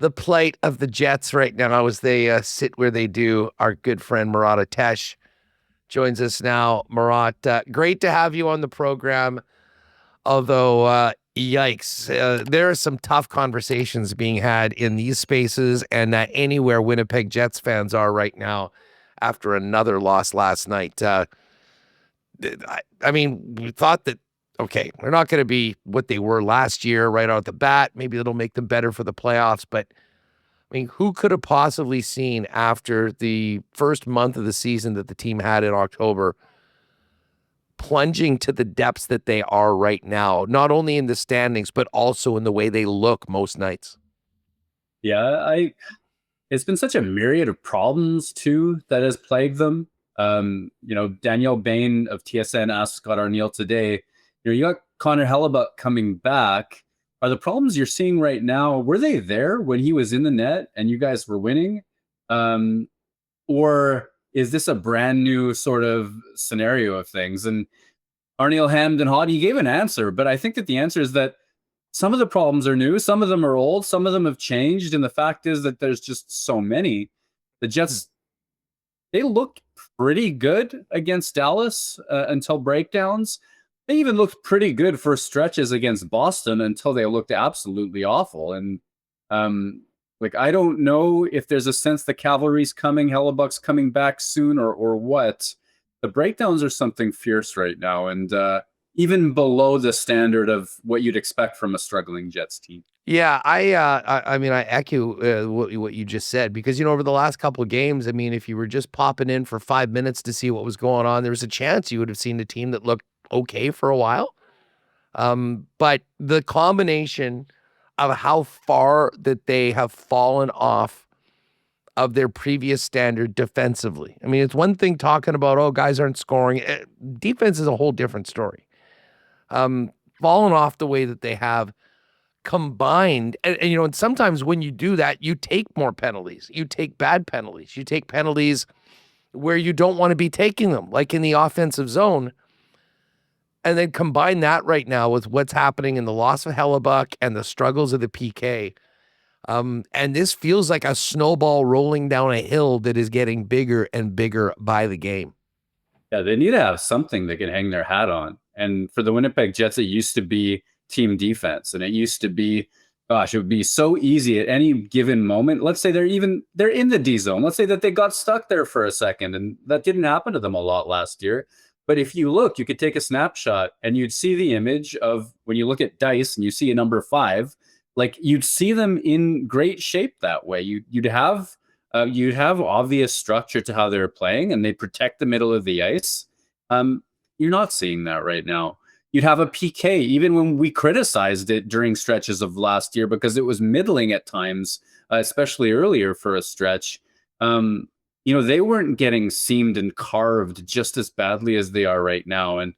the plight of the Jets right now as they sit where they do. Our good friend Murat joins us now. Murat, great to have you on the program. Although, yikes, there are some tough conversations being had in these spaces and anywhere Winnipeg Jets fans are right now after another loss last night. I mean, we thought that, okay, they're not going to be what they were last year right out the bat. Maybe it'll make them better for the playoffs. But, I mean, who could have possibly seen after the first month of the season that the team had in October plunging to the depths that they are right now, not only in the standings, but also in the way they look most nights? Yeah, it's been such a myriad of problems too that has plagued them. Danielle Bain of TSN asked Scott Arniel today, you got Connor Hellebuyck coming back. Are the problems you're seeing right now, were they there when he was in the net and you guys were winning? Or is this a brand new sort of scenario of things? And Arniel hemmed and hawed. He gave an answer, but I think that the answer is that some of the problems are new, some of them are old, some of them have changed, and the fact is that there's just so many. The Jets, they looked pretty good against Dallas until breakdowns. They even looked pretty good for stretches against Boston until they looked absolutely awful. And I don't know if there's a sense the cavalry's coming, Hellebuck's coming back soon, or what. The breakdowns are something fierce right now, and even below the standard of what you'd expect from a struggling Jets team. Yeah, I mean, I echo what you just said, because, over the last couple of games, I mean, if you were just popping in for 5 minutes to see what was going on, there was a chance you would have seen a team that looked okay for a while. But the combination of how far that they have fallen off of their previous standard defensively. I mean, it's one thing talking about, oh, guys aren't scoring. Defense is a whole different story. Fallen off the way that they have, combined, and sometimes when you do that, you take more penalties. You take bad penalties. You take penalties where you don't want to be taking them, like in the offensive zone. And then combine that right now with what's happening in the loss of Hellebuyck and the struggles of the PK. And this feels like a snowball rolling down a hill that is getting bigger and bigger by the game. Yeah, they need to have something they can hang their hat on. And for the Winnipeg Jets, it used to be team defense. And it used to be, gosh, it would be so easy at any given moment. Let's say they're in the D zone. Let's say that they got stuck there for a second. And that didn't happen to them a lot last year. But if you look, you could take a snapshot and you'd see the image of when you look at dice and you see a number 5, like you'd see them in great shape that way. You'd have obvious structure to how they're playing, and they protect the middle of the ice. You're not seeing that right now. You'd have a PK, even when we criticized it during stretches of last year because it was middling at times, especially earlier for a stretch. They weren't getting seamed and carved just as badly as they are right now. And,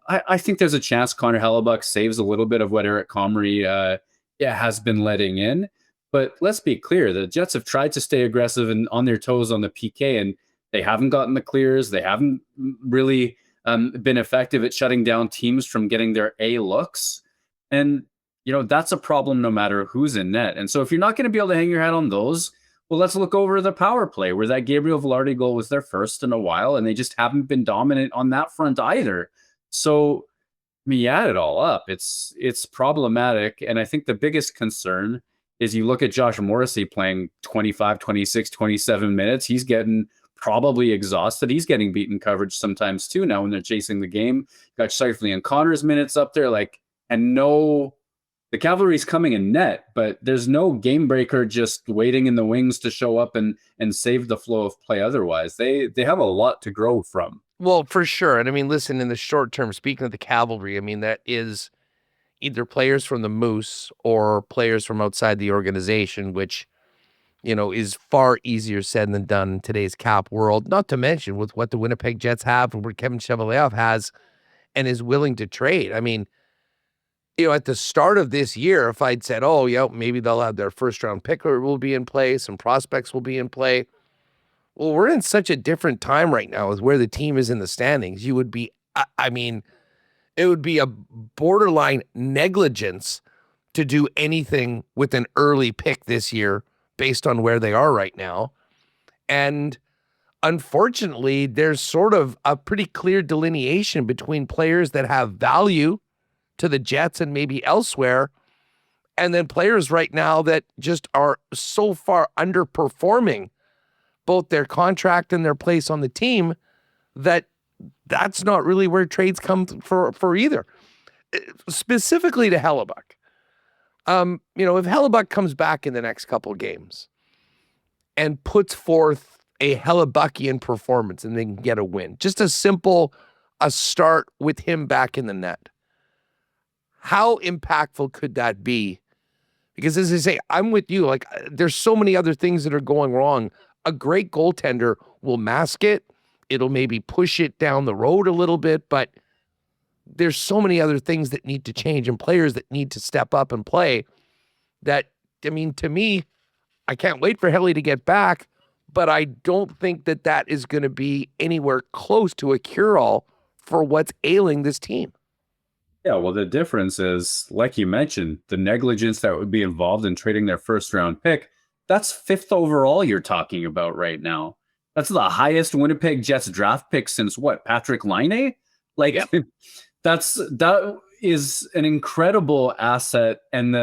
I think there's a chance Connor Hellebuyck saves a little bit of what Eric Comrie has been letting in. But let's be clear, the Jets have tried to stay aggressive and on their toes on the PK, and they haven't gotten the clears. They haven't really been effective at shutting down teams from getting their A looks. And, that's a problem no matter who's in net. And so if you're not going to be able to hang your hat on those, well, let's look over the power play where that Gabriel Velarde goal was their first in a while, and they just haven't been dominant on that front either. So, you add it all up, it's problematic. And I think the biggest concern is you look at Josh Morrissey playing 25, 26, 27 minutes. He's getting probably exhausted. He's getting beaten coverage sometimes too now when they're chasing the game. Got Shifley and Connor's minutes up there, the cavalry's coming in net, but there's no game breaker just waiting in the wings to show up and save the flow of play otherwise. They have a lot to grow from. Well, for sure. And I mean, listen, in the short term, speaking of the cavalry, I mean, that is either players from the Moose or players from outside the organization, which, is far easier said than done in today's cap world, not to mention with what the Winnipeg Jets have and what Kevin Cheveldayoff has and is willing to trade. I mean, at the start of this year, if I'd said, oh, yeah, maybe they'll have their first round picker will be in play, some prospects will be in play. Well, we're in such a different time right now with where the team is in the standings. You would be, it would be a borderline negligence to do anything with an early pick this year based on where they are right now. And unfortunately, there's sort of a pretty clear delineation between players that have value to the Jets and maybe elsewhere, and then players right now that just are so far underperforming both their contract and their place on the team that that's not really where trades come for either. Specifically to Hellebuyck. If Hellebuyck comes back in the next couple of games and puts forth a Hellebuckian performance and they can get a win, just a start with him back in the net, how impactful could that be? Because as I say, I'm with you. Like, there's so many other things that are going wrong. A great goaltender will mask it. It'll maybe push it down the road a little bit, but there's so many other things that need to change and players that need to step up and play that, I mean, to me, I can't wait for Helly to get back, but I don't think that that is going to be anywhere close to a cure-all for what's ailing this team. Yeah, well, the difference is, like you mentioned, the negligence that would be involved in trading their first-round pick, that's 5th overall you're talking about right now. That's the highest Winnipeg Jets draft pick since what, Patrick Laine? Like, yep. that is an incredible asset, and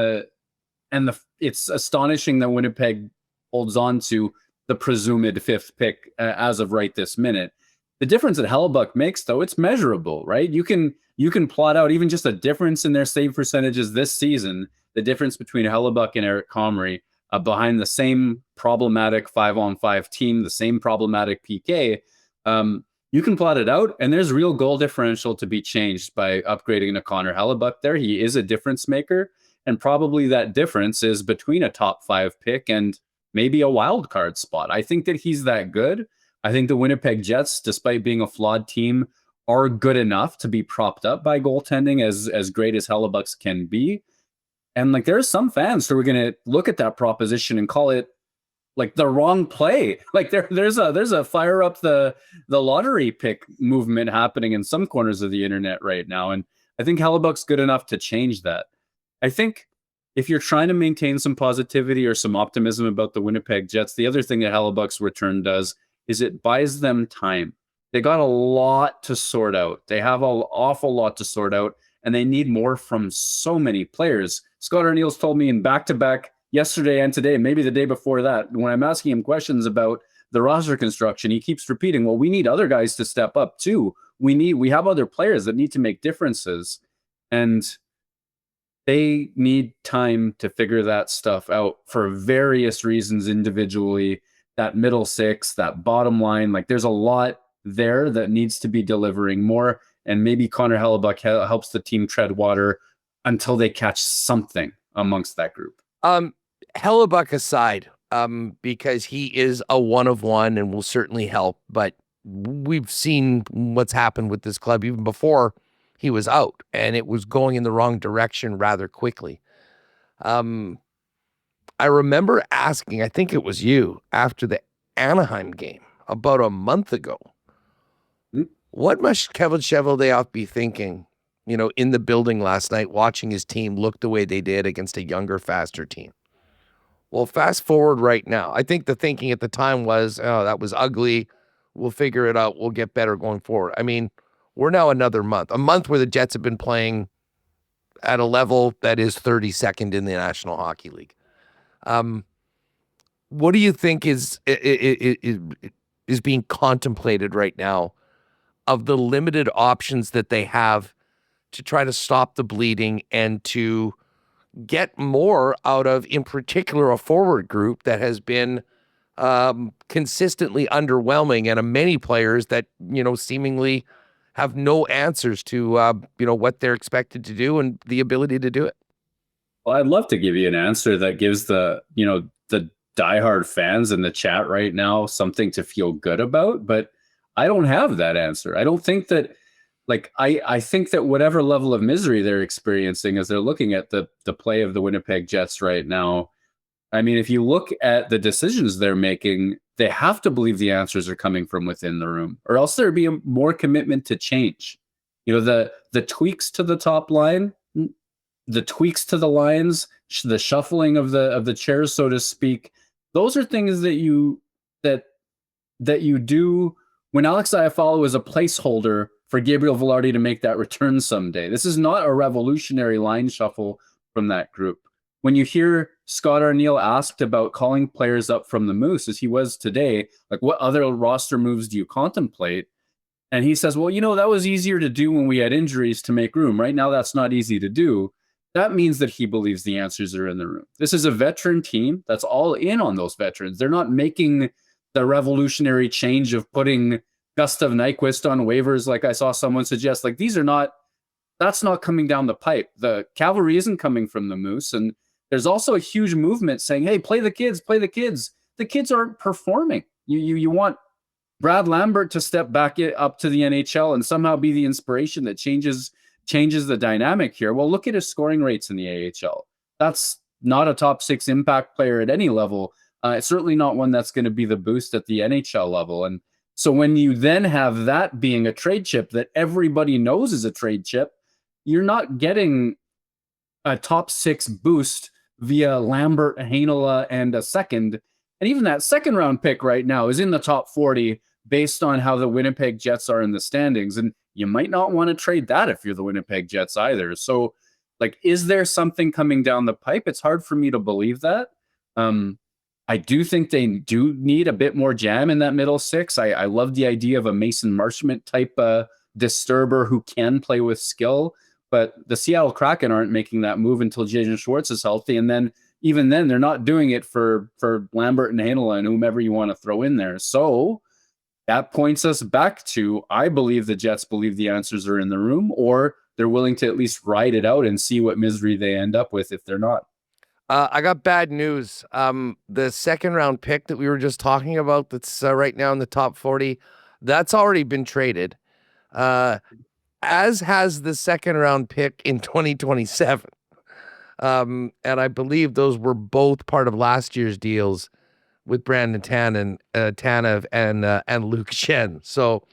it's astonishing that Winnipeg holds on to the presumed 5th pick as of right this minute. The difference that Hellebuyck makes, though, it's measurable, right? You can plot out even just a difference in their save percentages this season, the difference between Hellebuyck and Eric Comrie behind the same problematic 5-on-5 team, the same problematic PK. You can plot it out, and there's real goal differential to be changed by upgrading to Connor Hellebuyck there. He is a difference maker, and probably that difference is between a top 5 pick and maybe a wild card spot. I think that he's that good. I think the Winnipeg Jets, despite being a flawed team, are good enough to be propped up by goaltending as great as Hellebuyck's can be. And like, there's some fans who are going to look at that proposition and call it like the wrong play. Like there's a fire up the lottery pick movement happening in some corners of the internet right now. And I think Hellebuyck's good enough to change that. I think if you're trying to maintain some positivity or some optimism about the Winnipeg Jets, the other thing that Hellebuyck's return does is it buys them time. They got a lot to sort out. They have an awful lot to sort out, and they need more from so many players. Scott Arniels told me in back-to-back yesterday and today, maybe the day before that, when I'm asking him questions about the roster construction, he keeps repeating, well, we need other guys to step up too. We have other players that need to make differences, and they need time to figure that stuff out for various reasons individually. That middle six, that bottom line, like there's a lot there that needs to be delivering more, and maybe Connor Hellebuyck helps the team tread water until they catch something amongst that group. Hellebuyck aside, because he is a one of one and will certainly help, but we've seen what's happened with this club even before he was out, and it was going in the wrong direction rather quickly. I remember asking, I think it was you, after the Anaheim game about a month ago, what must Kevin Cheveldayoff be thinking, in the building last night, watching his team look the way they did against a younger, faster team? Well, fast forward right now. I think the thinking at the time was, oh, that was ugly. We'll figure it out. We'll get better going forward. I mean, we're now another month, a month where the Jets have been playing at a level that is 32nd in the National Hockey League. What do you think is being contemplated right now of the limited options that they have to try to stop the bleeding and to get more out of, in particular, a forward group that has been consistently underwhelming, and many players that, seemingly have no answers to, what they're expected to do and the ability to do it? Well, I'd love to give you an answer that gives the diehard fans in the chat right now something to feel good about, but I don't have that answer. I don't think that, I think that whatever level of misery they're experiencing as they're looking at the play of the Winnipeg Jets right now, I mean, if you look at the decisions they're making, they have to believe the answers are coming from within the room, or else there'd be more commitment to change. The tweaks to the top line, the tweaks to the lines, the shuffling of the chairs, so to speak. Those are things that that you do when Alex Iafallo is a placeholder for Gabriel Velarde to make that return someday. This is not a revolutionary line shuffle from that group. When you hear Scott Arniel asked about calling players up from the Moose, as he was today, like what other roster moves do you contemplate? And he says, well, that was easier to do when we had injuries to make room. Right now, that's not easy to do. That means that he believes the answers are in the room. This is a veteran team that's all in on those veterans. They're not making the revolutionary change of putting Gustav Nyquist on waivers, like I saw someone suggest. Like that's not coming down the pipe. The cavalry isn't coming from the Moose. And there's also a huge movement saying, hey, play the kids, play the kids. The kids aren't performing. You want Brad Lambert to step back up to the NHL and somehow be the inspiration that changes the dynamic here. Well, look at his scoring rates in the AHL. That's not a top 6 impact player at any level. It's certainly not one that's going to be the boost at the NHL level. And so when you then have that being a trade chip that everybody knows is a trade chip, you're not getting a top 6 boost via Lambert, Heinola, and a second. And even that second round pick right now is in the top 40 based on how the Winnipeg Jets are in the standings. And you might not want to trade that if you're the Winnipeg Jets either. So, like, is there something coming down the pipe? It's hard for me to believe that. I do think they do need a bit more jam in that middle 6. I love the idea of a Mason Marchment type disturber who can play with skill. But the Seattle Kraken aren't making that move until Jaden Schwartz is healthy. And then even then, they're not doing it for Lambert and Heinola and whomever you want to throw in there. So that points us back to, I believe the Jets believe the answers are in the room, or they're willing to at least ride it out and see what misery they end up with if they're not. I got bad news. The second round pick that we were just talking about that's right now in the top 40, that's already been traded, as has the second round pick in 2027. And I believe those were both part of last year's deals with Brandon Tanev and Luke Shen. So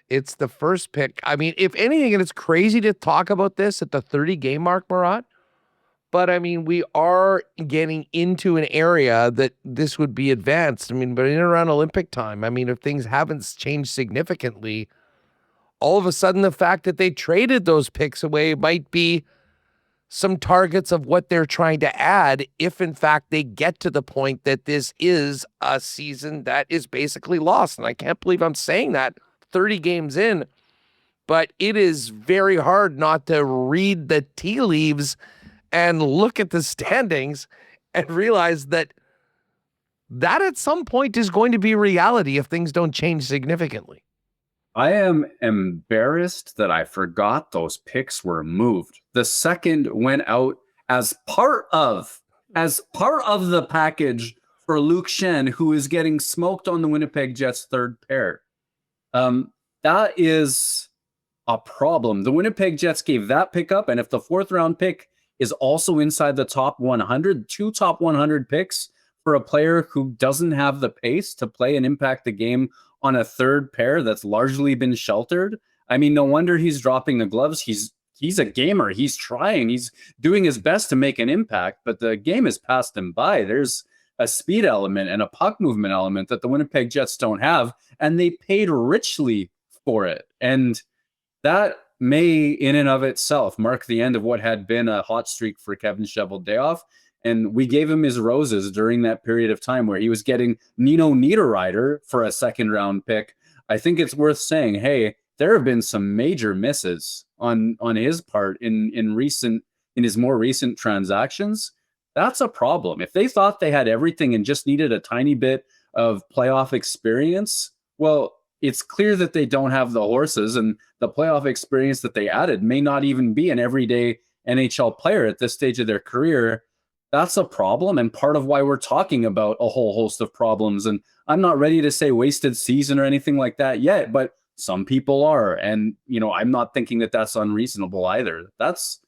it's the first pick. I mean, if anything, and it's crazy to talk about this at the 30 game mark, Murat, but I mean, we are getting into an area that this would be advanced. I mean, but in and around Olympic time, I mean, if things haven't changed significantly, all of a sudden the fact that they traded those picks away might be some targets of what they're trying to add if in fact they get to the point that this is a season that is basically lost. And I can't believe I'm saying that 30 games in, but it is very hard not to read the tea leaves and look at the standings and realize that at some point is going to be reality if things don't change significantly. I am embarrassed that I forgot those picks were moved. The second went out as part of the package for Luke Shen, who is getting smoked on the Winnipeg Jets' third pair. That is a problem. The Winnipeg Jets gave that pick up, and if the fourth round pick is also inside the top 100, 2 top 100 picks for a player who doesn't have the pace to play and impact the game on a third pair that's largely been sheltered. I mean, no wonder he's dropping the gloves. He's a gamer. He's trying. He's doing his best to make an impact, but the game has passed him by. There's a speed element and a puck movement element that the Winnipeg Jets don't have, and they paid richly for it. And that may, in and of itself, mark the end of what had been a hot streak for Kevin Cheveldayoff. And we gave him his roses during that period of time where he was getting Nino Niederreiter for a second round pick. I think it's worth saying, hey, there have been some major misses on his part in his more recent transactions. That's a problem. If they thought they had everything and just needed a tiny bit of playoff experience, well, it's clear that they don't have the horses, and the playoff experience that they added may not even be an everyday NHL player at this stage of their career. That's a problem, and part of why we're talking about a whole host of problems. And I'm not ready to say wasted season or anything like that yet, but some people are. And, I'm not thinking that that's unreasonable either. That's,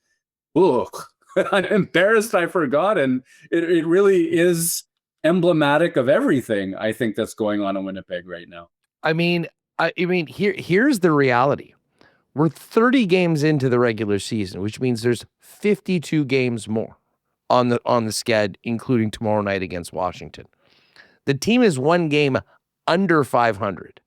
I'm embarrassed I forgot. And it really is emblematic of everything I think that's going on in Winnipeg right now. I mean, here's the reality. We're 30 games into the regular season, which means there's 52 games more on the sched, including tomorrow night against Washington. The team is one game under 500.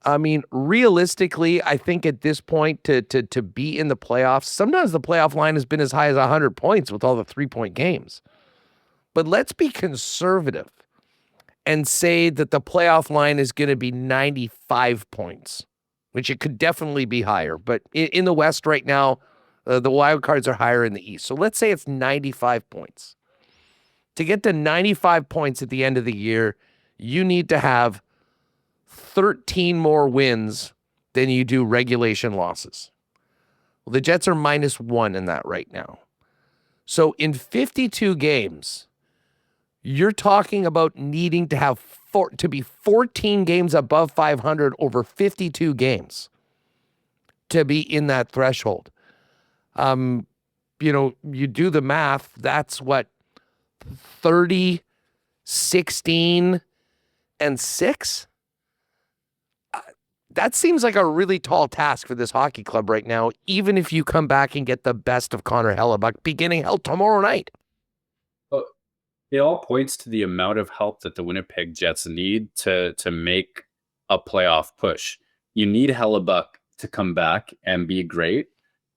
I mean, realistically, I think at this point to be in the playoffs, sometimes the playoff line has been as high as 100 points with all the 3-point games. But let's be conservative and say that the playoff line is going to be 95 points, which it could definitely be higher. But in the West right now, the wild cards are higher in the East. So let's say it's 95 points. To get to 95 points at the end of the year, you need to have 13 more wins than you do regulation losses. Well, the Jets are -1 in that right now. So in 52 games, you're talking about needing to have to be 14 games above 500 over 52 games to be in that threshold. You do the math, that's what, 30, 16, and 6? That seems like a really tall task for this hockey club right now, even if you come back and get the best of Connor Hellebuyck beginning tomorrow night. It all points to the amount of help that the Winnipeg Jets need to make a playoff push. You need Hellebuyck to come back and be great.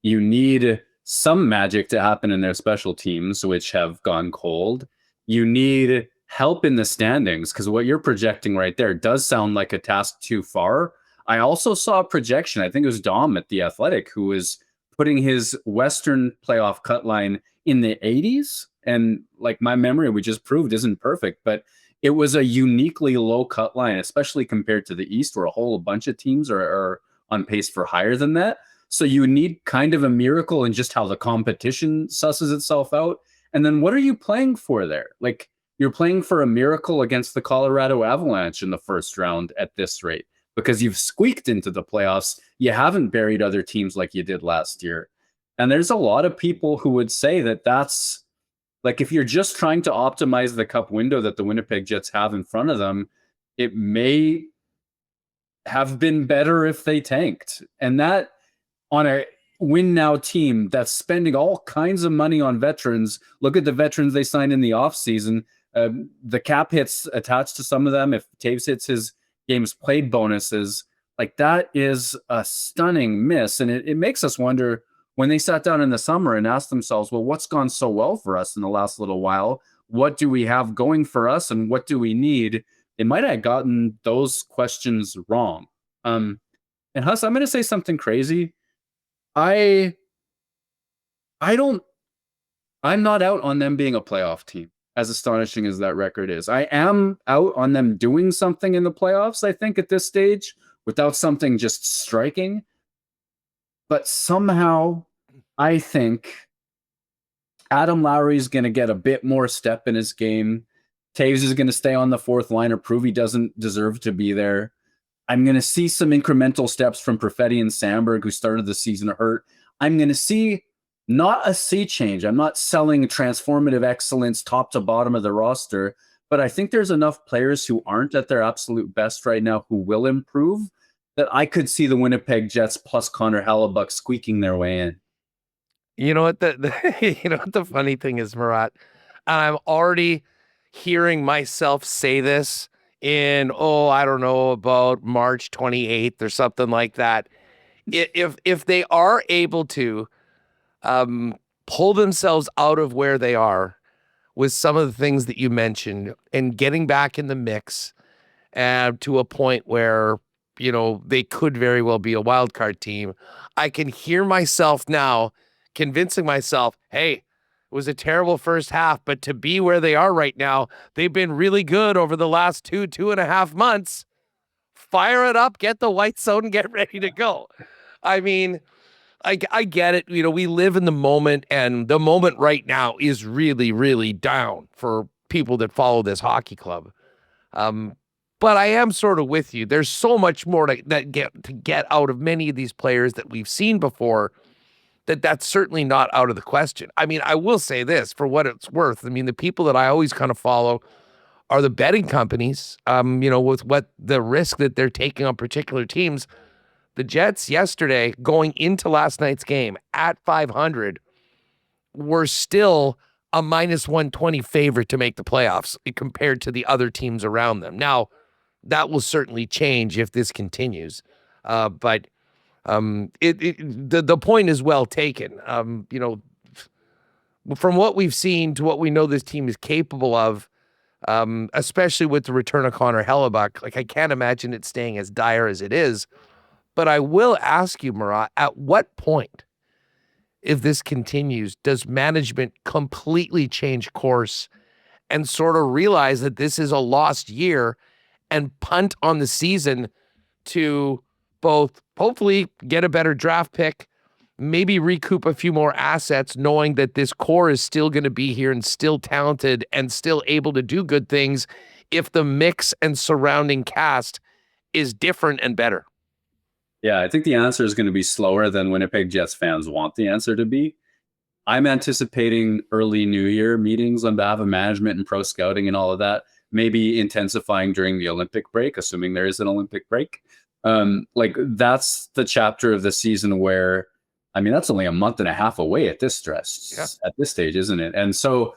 You need some magic to happen in their special teams, which have gone cold. You need help in the standings, because what you're projecting right there does sound like a task too far. I also saw a projection, I think it was Dom at The Athletic, who was putting his Western playoff cut line in the 80s. And like my memory, we just proved isn't perfect, but it was a uniquely low cut line, especially compared to the East, where a whole bunch of teams are on pace for higher than that. So you need kind of a miracle in just how the competition susses itself out. And then what are you playing for there? Like, you're playing for a miracle against the Colorado Avalanche in the first round at this rate, because you've squeaked into the playoffs. You haven't buried other teams like you did last year. And there's a lot of people who would say that that's, like, if you're just trying to optimize the cup window that the Winnipeg Jets have in front of them, it may have been better if they tanked. And that, on a win now team that's spending all kinds of money on veterans, look at the veterans they signed in the offseason. The cap hits attached to some of them. If Taves hits his games played bonuses, like, that is a stunning miss. And it makes us wonder, when they sat down in the summer and asked themselves, well, what's gone so well for us in the last little while? What do we have going for us? And what do we need? They might have gotten those questions wrong. And Huss, I'm going to say something crazy. I'm not out on them being a playoff team, as astonishing as that record is. I am out on them doing something in the playoffs, I think, at this stage, without something just striking. But somehow, I think Adam Lowry's going to get a bit more step in his game. Taves is going to stay on the fourth line or prove he doesn't deserve to be there. I'm going to see some incremental steps from Perfetti and Sandberg, who started the season hurt. I'm going to see not a sea change. I'm not selling transformative excellence top to bottom of the roster, but I think there's enough players who aren't at their absolute best right now who will improve, that I could see the Winnipeg Jets plus Connor Hellebuyck squeaking their way in. You know what you know what the funny thing is, Murat? I'm already hearing myself say this in, I don't know, about March 28th or something like that. If they are able to pull themselves out of where they are with some of the things that you mentioned and getting back in the mix to a point where, they could very well be a wild card team, I can hear myself now convincing myself, hey, it was a terrible first half, but to be where they are right now, they've been really good over the last 2.5 months. Fire it up, get the white zone, and get ready to go. I mean, I get it. We live in the moment, and the moment right now is really, really down for people that follow this hockey club. But I am sort of with you. There's so much more to get out of many of these players that we've seen before, that's certainly not out of the question. I mean, I will say this for what it's worth. I mean, the people that I always kind of follow are the betting companies, with what the risk that they're taking on particular teams. The Jets yesterday, going into last night's game at 500, were still a -120 favorite to make the playoffs compared to the other teams around them. Now, that will certainly change if this continues. But the point is well taken. From what we've seen to what we know this team is capable of, especially with the return of Connor Hellebuyck, like I can't imagine it staying as dire as it is. But I will ask you, Murat, at what point, if this continues, does management completely change course and sort of realize that this is a lost year and punt on the season to both hopefully get a better draft pick, maybe recoup a few more assets, knowing that this core is still going to be here and still talented and still able to do good things if the mix and surrounding cast is different and better? Yeah, I think the answer is going to be slower than Winnipeg Jets fans want the answer to be. I'm anticipating early New Year meetings on behalf of management and pro scouting and all of that, maybe intensifying during the Olympic break, assuming there is an Olympic break. Like that's the chapter of the season where, I mean, that's only a month and a half away at this stage, isn't it? And so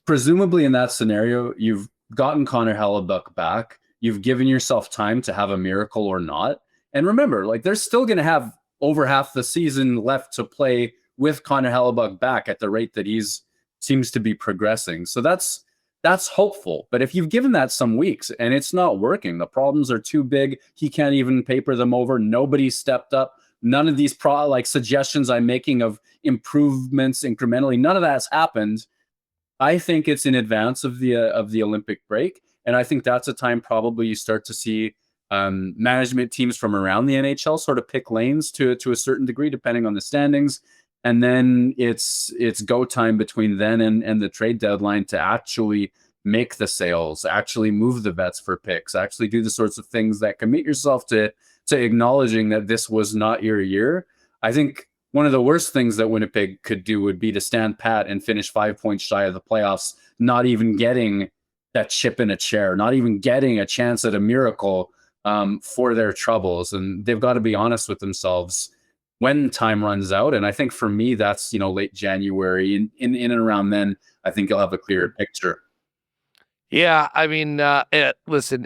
presumably in that scenario, you've gotten Connor Hellebuyck back. You've given yourself time to have a miracle or not. And remember, like they're still going to have over half the season left to play with Connor Hellebuyck back at the rate that he's seems to be progressing. So that's hopeful. But if you've given that some weeks and it's not working, the problems are too big. He can't even paper them over. Nobody stepped up. None of these suggestions I'm making of improvements incrementally, none of that's happened. I think it's in advance of the Olympic break. And I think that's a time probably you start to see management teams from around the NHL sort of pick lanes to a certain degree, depending on the standings. And then it's go time between then and the trade deadline to actually make the sales, actually move the vets for picks, actually do the sorts of things that commit yourself to acknowledging that this was not your year. I think one of the worst things that Winnipeg could do would be to stand pat and finish 5 points shy of the playoffs, not even getting that chip in a chair, not even getting a chance at a miracle for their troubles. And they've got to be honest with themselves when time runs out. And I think for me, that's, late January. In and around then, I think you'll have a clearer picture. Yeah, I mean, listen,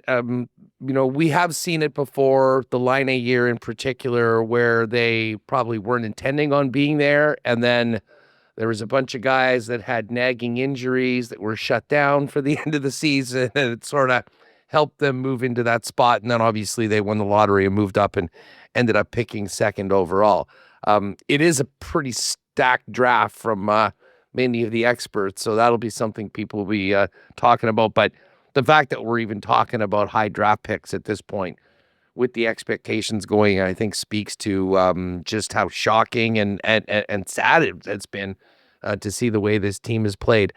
we have seen it before, the Line A year in particular, where they probably weren't intending on being there. And then there was a bunch of guys that had nagging injuries that were shut down for the end of the season, and it sort of helped them move into that spot. And then obviously they won the lottery and moved up and ended up picking second overall. It is a pretty stacked draft from many of the experts, so that'll be something people will be talking about. But the fact that we're even talking about high draft picks at this point with the expectations going, I think speaks to just how shocking and sad it's been to see the way this team has played.